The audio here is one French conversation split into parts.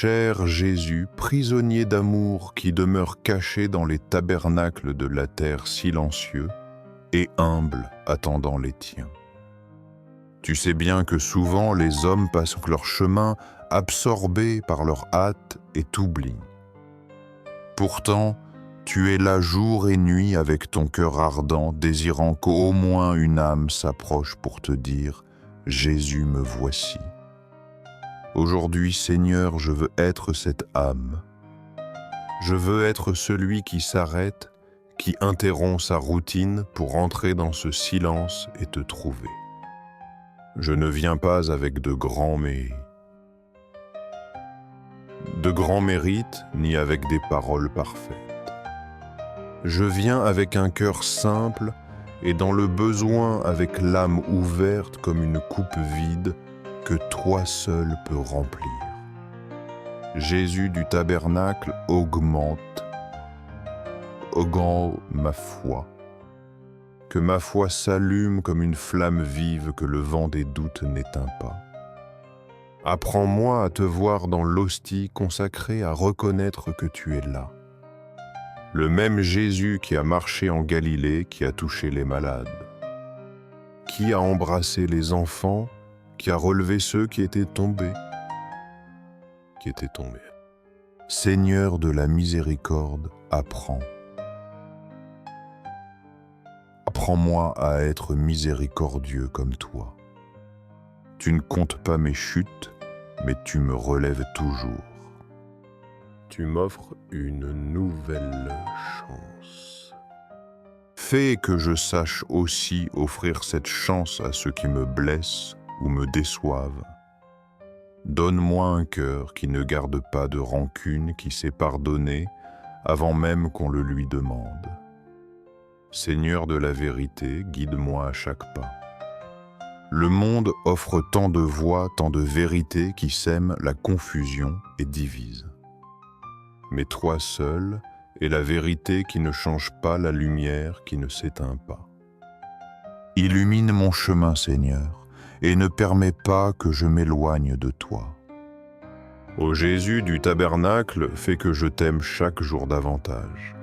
cher Jésus, prisonnier d'amour qui demeure caché dans les tabernacles de la terre silencieux et humble attendant les tiens. Tu sais bien que souvent les hommes passent leur chemin absorbés par leur hâte et t'oublient. Pourtant, tu es là jour et nuit avec ton cœur ardent, désirant qu'au moins une âme s'approche pour te dire « Jésus, me voici ». Aujourd'hui, Seigneur, je veux être cette âme. Je veux être celui qui s'arrête, qui interrompt sa routine pour entrer dans ce silence et te trouver. Je ne viens pas avec de grands mérites, ni avec des paroles parfaites. Je viens avec un cœur simple et dans le besoin avec l'âme ouverte comme une coupe vide que toi seul peux remplir. Jésus du tabernacle, augmente ma foi. Que ma foi s'allume comme une flamme vive que le vent des doutes n'éteint pas. Apprends-moi à te voir dans l'hostie consacrée, à reconnaître que tu es là. Le même Jésus qui a marché en Galilée, qui a touché les malades, qui a embrassé les enfants, qui a relevé ceux qui étaient tombés. Seigneur de la miséricorde, apprends. Apprends-moi à être miséricordieux comme toi. Tu ne comptes pas mes chutes, mais tu me relèves toujours. Tu m'offres une nouvelle chance. Fais que je sache aussi offrir cette chance à ceux qui me blessent ou me déçoivent. Donne-moi un cœur qui ne garde pas de rancune, qui sait pardonner avant même qu'on le lui demande. Seigneur de la vérité, guide-moi à chaque pas. Le monde offre tant de voix, tant de vérités qui sèment la confusion et divisent. Mais toi seul est la vérité qui ne change pas, la lumière qui ne s'éteint pas. Illumine mon chemin, Seigneur, et ne permets pas que je m'éloigne de toi. Ô Jésus du tabernacle, fais que je t'aime chaque jour davantage.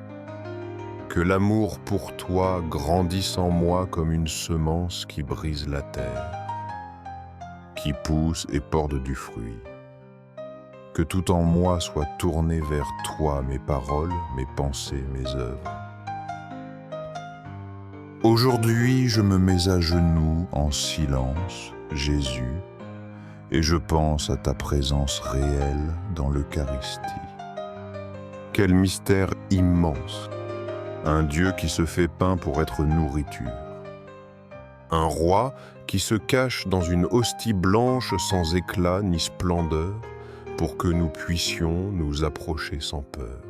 Que l'amour pour toi grandisse en moi comme une semence qui brise la terre, qui pousse et porte du fruit. Que tout en moi soit tourné vers toi, mes paroles, mes pensées, mes œuvres. Aujourd'hui, je me mets à genoux en silence, Jésus, et je pense à ta présence réelle dans l'Eucharistie. Quel mystère immense! Un Dieu qui se fait pain pour être nourriture. Un roi qui se cache dans une hostie blanche sans éclat ni splendeur pour que nous puissions nous approcher sans peur.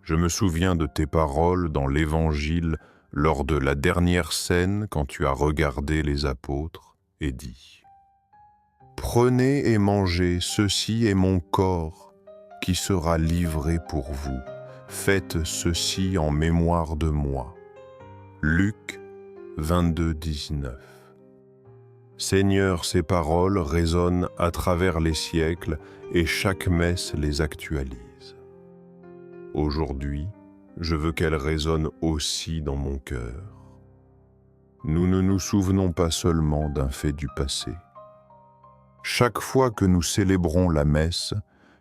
Je me souviens de tes paroles dans l'Évangile lors de la dernière scène quand tu as regardé les apôtres et dit « Prenez et mangez, ceci est mon corps qui sera livré pour vous. Faites ceci en mémoire de moi. » Luc 22, 19. Seigneur, ces paroles résonnent à travers les siècles et chaque messe les actualise. Aujourd'hui, je veux qu'elles résonnent aussi dans mon cœur. Nous ne nous souvenons pas seulement d'un fait du passé. Chaque fois que nous célébrons la messe,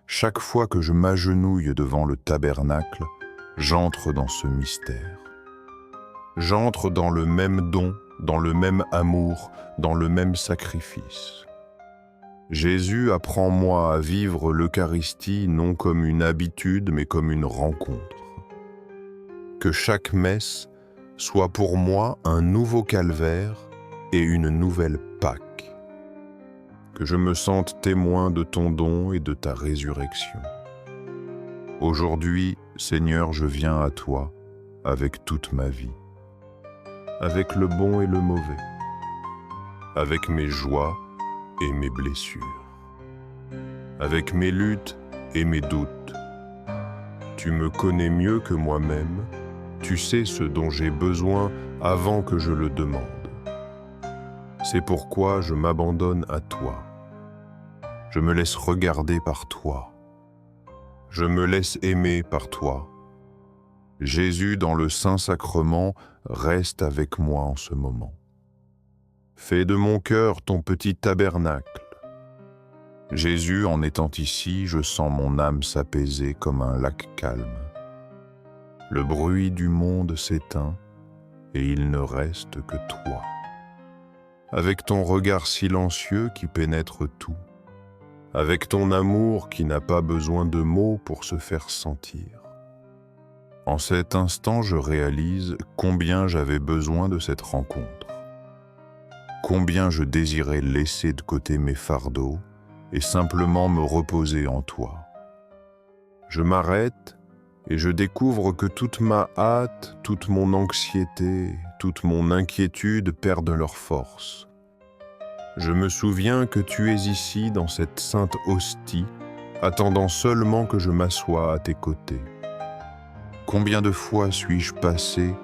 chaque fois que je m'agenouille devant le tabernacle, j'entre dans ce mystère. J'entre dans le même don, dans le même amour, dans le même sacrifice. Jésus, apprends-moi à vivre l'Eucharistie non comme une habitude, mais comme une rencontre. Que chaque messe soit pour moi un nouveau calvaire et une nouvelle Pâque. Que je me sente témoin de ton don et de ta résurrection. Aujourd'hui, Seigneur, je viens à toi avec toute ma vie, avec le bon et le mauvais, avec mes joies et mes blessures, avec mes luttes et mes doutes. Tu me connais mieux que moi-même, tu sais ce dont j'ai besoin avant que je le demande. C'est pourquoi je m'abandonne à toi. Je me laisse regarder par toi. Je me laisse aimer par toi. Jésus, dans le Saint-Sacrement, reste avec moi en ce moment. Fais de mon cœur ton petit tabernacle. Jésus, en étant ici, je sens mon âme s'apaiser comme un lac calme. Le bruit du monde s'éteint et il ne reste que toi. Avec ton regard silencieux qui pénètre tout, avec ton amour qui n'a pas besoin de mots pour se faire sentir. En cet instant, je réalise combien j'avais besoin de cette rencontre, combien je désirais laisser de côté mes fardeaux et simplement me reposer en toi. Je m'arrête et je découvre que toute ma hâte, toute mon anxiété, toute mon inquiétude perdent leur force. Je me souviens que tu es ici dans cette sainte hostie, attendant seulement que je m'assoie à tes côtés. Combien de fois suis-je passé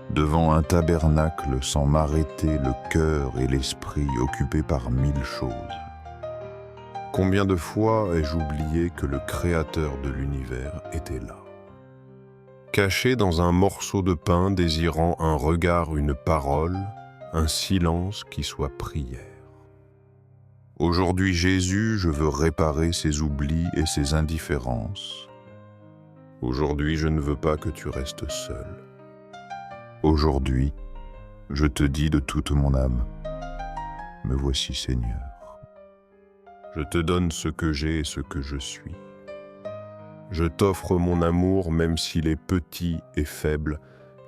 devant un tabernacle sans m'arrêter, le cœur et l'esprit occupés par 1000 choses? Combien de fois ai-je oublié que le Créateur de l'univers était là? Caché dans un morceau de pain, désirant un regard, une parole, un silence qui soit prière. Aujourd'hui, Jésus, je veux réparer ces oublis et ces indifférences. Aujourd'hui, je ne veux pas que tu restes seul. Aujourd'hui, je te dis de toute mon âme, me voici Seigneur. Je te donne ce que j'ai et ce que je suis. Je t'offre mon amour même s'il est petit et faible,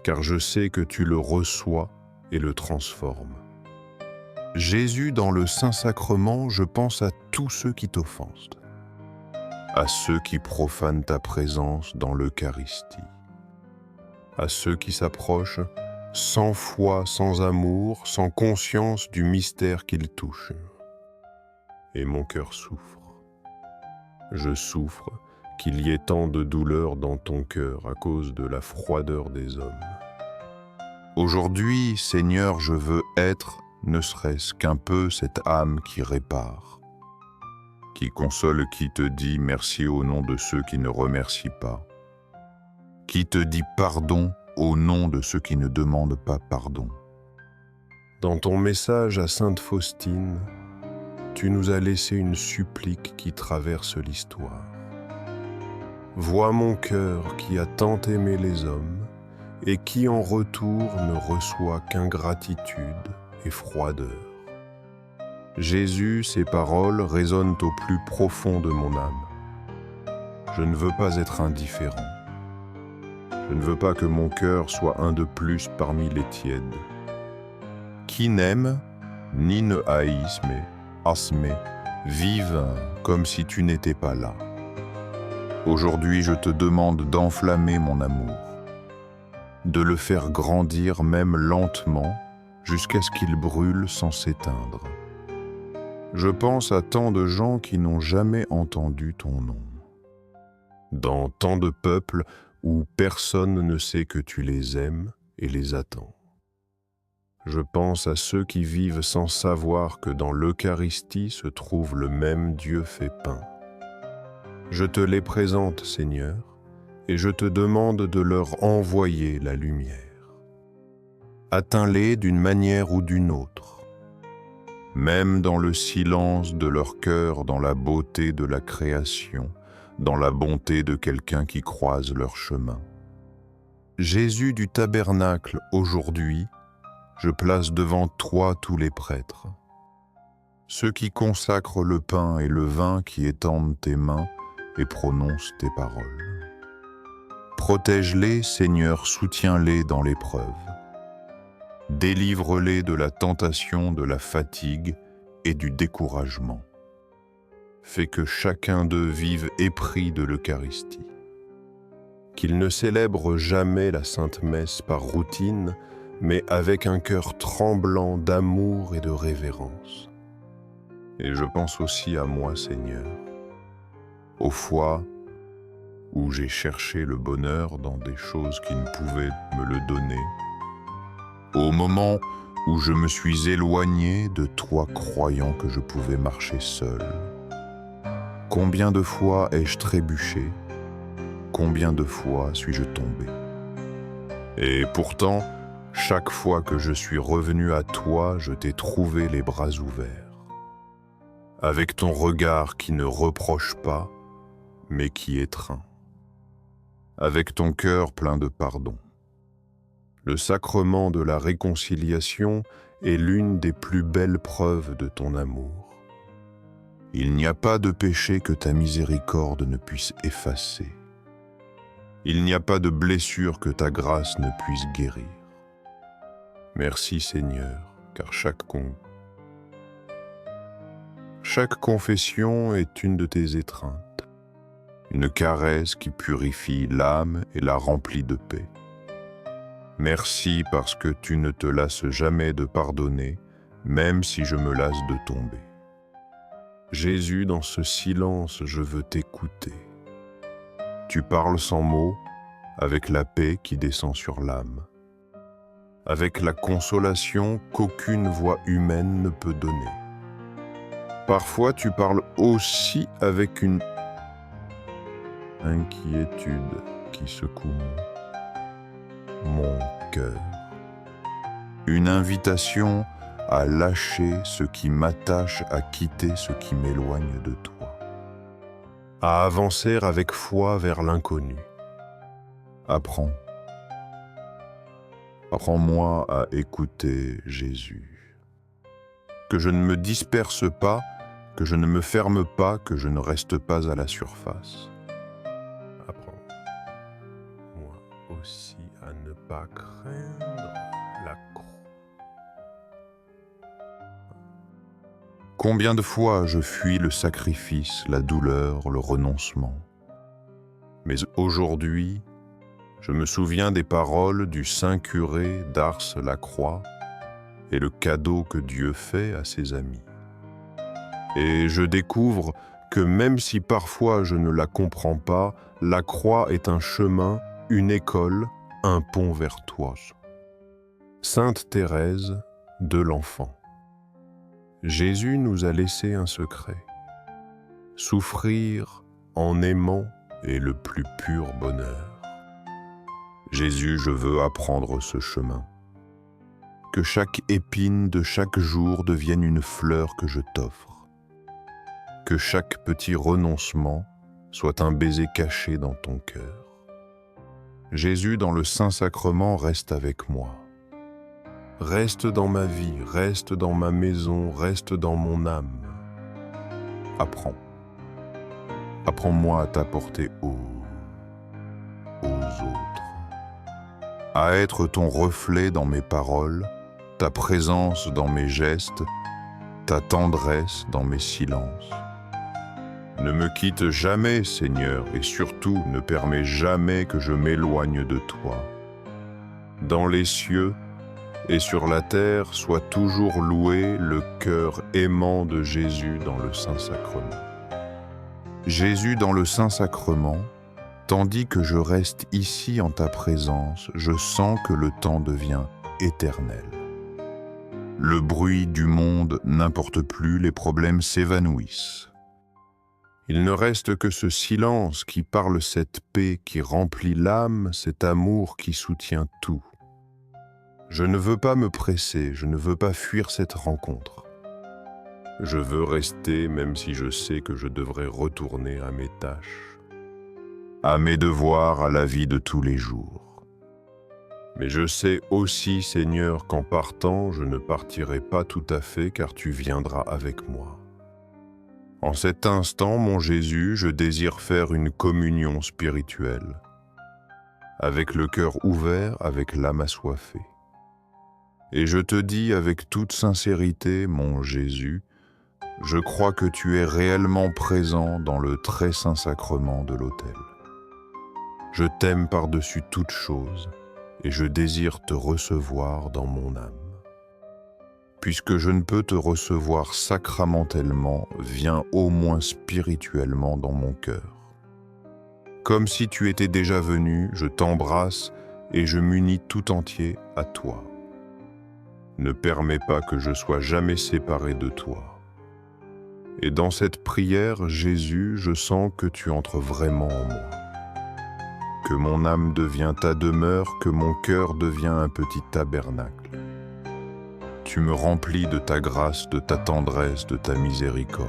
car je sais que tu le reçois et le transformes. Jésus, dans le Saint-Sacrement, je pense à tous ceux qui t'offensent, à ceux qui profanent ta présence dans l'Eucharistie, à ceux qui s'approchent sans foi, sans amour, sans conscience du mystère qu'ils touchent. Et mon cœur souffre. Je souffre qu'il y ait tant de douleur dans ton cœur à cause de la froideur des hommes. Aujourd'hui, Seigneur, je veux être, ne serait-ce qu'un peu, cette âme qui répare, qui console, qui te dit merci au nom de ceux qui ne remercient pas, qui te dit pardon au nom de ceux qui ne demandent pas pardon. Dans ton message à Sainte Faustine, tu nous as laissé une supplique qui traverse l'histoire. Vois mon cœur qui a tant aimé les hommes et qui en retour ne reçoit qu'ingratitude et froideur. Jésus, ces paroles résonnent au plus profond de mon âme. Je ne veux pas être indifférent. Je ne veux pas que mon cœur soit un de plus parmi les tièdes. Qui n'aime, ni ne haïsse, mais asme, vive comme si tu n'étais pas là. Aujourd'hui, je te demande d'enflammer mon amour, de le faire grandir même lentement jusqu'à ce qu'il brûle sans s'éteindre. Je pense à tant de gens qui n'ont jamais entendu ton nom, dans tant de peuples où personne ne sait que tu les aimes et les attends. Je pense à ceux qui vivent sans savoir que dans l'Eucharistie se trouve le même Dieu fait pain. Je te les présente, Seigneur, et je te demande de leur envoyer la lumière. Atteins-les d'une manière ou d'une autre, même dans le silence de leur cœur, dans la beauté de la création, dans la bonté de quelqu'un qui croise leur chemin. Jésus du tabernacle, aujourd'hui, je place devant toi tous les prêtres, ceux qui consacrent le pain et le vin, qui étendent tes mains et prononcent tes paroles. Protège-les, Seigneur, soutiens-les dans l'épreuve. Délivre-les de la tentation, de la fatigue et du découragement. Fais que chacun d'eux vive épris de l'Eucharistie. Qu'ils ne célèbrent jamais la Sainte Messe par routine, mais avec un cœur tremblant d'amour et de révérence. Et je pense aussi à moi, Seigneur, aux fois où j'ai cherché le bonheur dans des choses qui ne pouvaient me le donner, au moment où je me suis éloigné de toi croyant que je pouvais marcher seul, Combien de fois ai-je trébuché? Combien de fois suis-je tombé? Et pourtant, chaque fois que je suis revenu à toi, je t'ai trouvé les bras ouverts. Avec ton regard qui ne reproche pas, mais qui étreint. Avec ton cœur plein de pardon. Le sacrement de la réconciliation est l'une des plus belles preuves de ton amour. Il n'y a pas de péché que ta miséricorde ne puisse effacer. Il n'y a pas de blessure que ta grâce ne puisse guérir. Merci Seigneur, car chaque confession est une de tes étreintes, une caresse qui purifie l'âme et la remplit de paix. Merci parce que tu ne te lasses jamais de pardonner, même si je me lasse de tomber. Jésus, dans ce silence, je veux t'écouter. Tu parles sans mots, avec la paix qui descend sur l'âme, avec la consolation qu'aucune voix humaine ne peut donner. Parfois, tu parles aussi avec une inquiétude qui secoue mon cœur. Une invitation à lâcher ce qui m'attache, à quitter ce qui m'éloigne de toi, à avancer avec foi vers l'inconnu. Apprends-moi à écouter Jésus. Que je ne me disperse pas, que je ne me ferme pas, que je ne reste pas à la surface. Apprends-moi aussi à ne pas craindre la croix. Combien de fois je fuis le sacrifice, la douleur, le renoncement. Mais aujourd'hui, je me souviens des paroles du saint curé d'Ars-la-Croix et le cadeau que Dieu fait à ses amis. Et je découvre que même si parfois je ne la comprends pas, la croix est un chemin, une école, un pont vers toi. Sainte Thérèse de l'Enfant. Jésus nous a laissé un secret. Souffrir en aimant est le plus pur bonheur. Jésus, je veux apprendre ce chemin. Que chaque épine de chaque jour devienne une fleur que je t'offre. Que chaque petit renoncement soit un baiser caché dans ton cœur. Jésus, dans le Saint-Sacrement, reste avec moi. Reste dans ma vie, reste dans ma maison, reste dans mon âme. Apprends-moi à t'apporter aux autres. À être ton reflet dans mes paroles, ta présence dans mes gestes, ta tendresse dans mes silences. Ne me quitte jamais, Seigneur, et surtout ne permets jamais que je m'éloigne de toi. Dans les cieux et sur la terre, soit toujours loué le cœur aimant de Jésus dans le Saint-Sacrement. Jésus dans le Saint-Sacrement, tandis que je reste ici en ta présence, je sens que le temps devient éternel. Le bruit du monde n'importe plus, les problèmes s'évanouissent. Il ne reste que ce silence qui parle cette paix qui remplit l'âme, cet amour qui soutient tout. Je ne veux pas me presser, je ne veux pas fuir cette rencontre. Je veux rester même si je sais que je devrais retourner à mes tâches, à mes devoirs, à la vie de tous les jours. Mais je sais aussi, Seigneur, qu'en partant, je ne partirai pas tout à fait car tu viendras avec moi. En cet instant, mon Jésus, je désire faire une communion spirituelle, avec le cœur ouvert, avec l'âme assoiffée. Et je te dis avec toute sincérité, mon Jésus, je crois que tu es réellement présent dans le très saint sacrement de l'autel. Je t'aime par-dessus toute chose et je désire te recevoir dans mon âme. Puisque je ne peux te recevoir sacramentellement, viens au moins spirituellement dans mon cœur. Comme si tu étais déjà venu, je t'embrasse et je m'unis tout entier à toi. Ne permets pas que je sois jamais séparé de toi. Et dans cette prière, Jésus, je sens que tu entres vraiment en moi. Que mon âme devient ta demeure, que mon cœur devient un petit tabernacle. Tu me remplis de ta grâce, de ta tendresse, de ta miséricorde.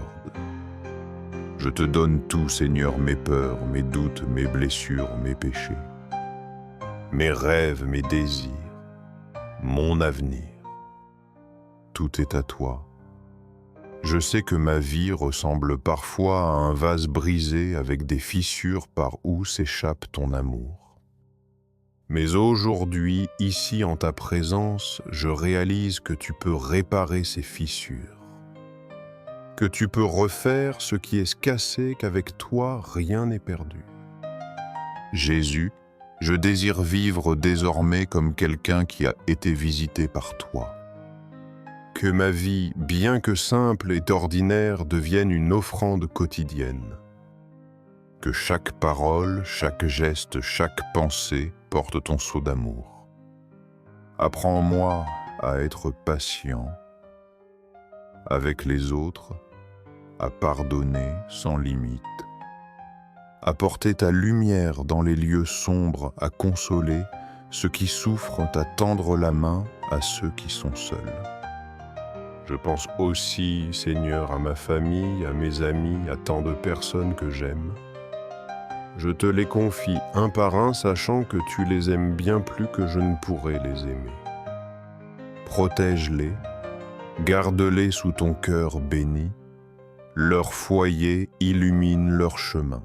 Je te donne tout, Seigneur, mes peurs, mes doutes, mes blessures, mes péchés, mes rêves, mes désirs, mon avenir. Tout est à toi. Je sais que ma vie ressemble parfois à un vase brisé avec des fissures par où s'échappe ton amour. Mais aujourd'hui, ici en ta présence, je réalise que tu peux réparer ces fissures, que tu peux refaire ce qui est cassé, qu'avec toi, rien n'est perdu. Jésus, je désire vivre désormais comme quelqu'un qui a été visité par toi. Que ma vie, bien que simple et ordinaire, devienne une offrande quotidienne. Que chaque parole, chaque geste, chaque pensée porte ton sceau d'amour. Apprends-moi à être patient avec les autres, à pardonner sans limite, à porter ta lumière dans les lieux sombres, à consoler ceux qui souffrent, à tendre la main à ceux qui sont seuls. Je pense aussi, Seigneur, à ma famille, à mes amis, à tant de personnes que j'aime. Je te les confie un par un, sachant que tu les aimes bien plus que je ne pourrais les aimer. Protège-les, garde-les sous ton cœur béni, leur foyer illumine leur chemin.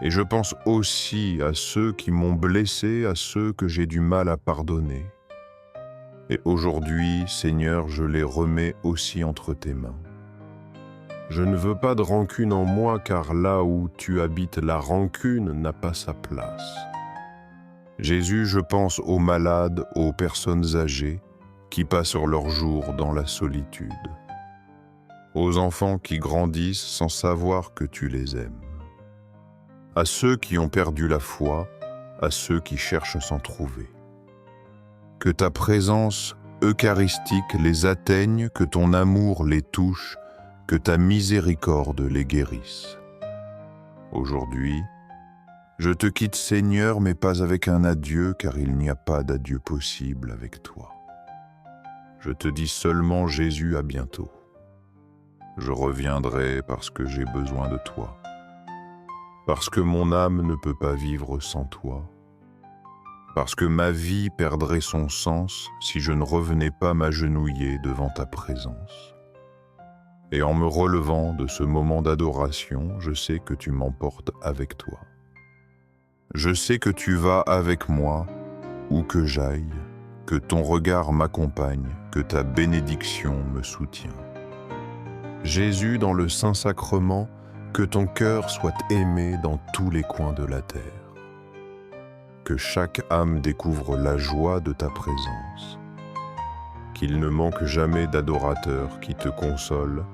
Et je pense aussi à ceux qui m'ont blessé, à ceux que j'ai du mal à pardonner. Et aujourd'hui, Seigneur, je les remets aussi entre tes mains. Je ne veux pas de rancune en moi, car là où tu habites, la rancune n'a pas sa place. Jésus, je pense aux malades, aux personnes âgées qui passent leurs jours dans la solitude, aux enfants qui grandissent sans savoir que tu les aimes, à ceux qui ont perdu la foi, à ceux qui cherchent s'en trouver. Que ta présence eucharistique les atteigne, que ton amour les touche, que ta miséricorde les guérisse. Aujourd'hui, je te quitte, Seigneur, mais pas avec un adieu, car il n'y a pas d'adieu possible avec toi. Je te dis seulement, Jésus, à bientôt. Je reviendrai parce que j'ai besoin de toi, parce que mon âme ne peut pas vivre sans toi, parce que ma vie perdrait son sens si je ne revenais pas m'agenouiller devant ta présence. Et en me relevant de ce moment d'adoration, je sais que tu m'emportes avec toi. Je sais que tu vas avec moi, où que j'aille, que ton regard m'accompagne, que ta bénédiction me soutient. Jésus, dans le Saint-Sacrement, que ton cœur soit aimé dans tous les coins de la terre. Que chaque âme découvre la joie de ta présence. Qu'il ne manque jamais d'adorateurs qui te consolent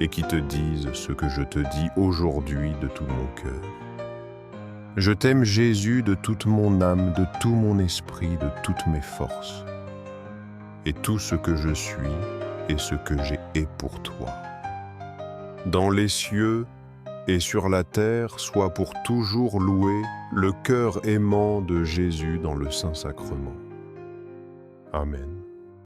et qui te disent ce que je te dis aujourd'hui de tout mon cœur. Je t'aime, Jésus, de toute mon âme, de tout mon esprit, de toutes mes forces. Et tout ce que je suis et ce que j'ai est pour toi. Dans les cieux et sur la terre, sois pour toujours loué le cœur aimant de Jésus dans le Saint-Sacrement. Amen.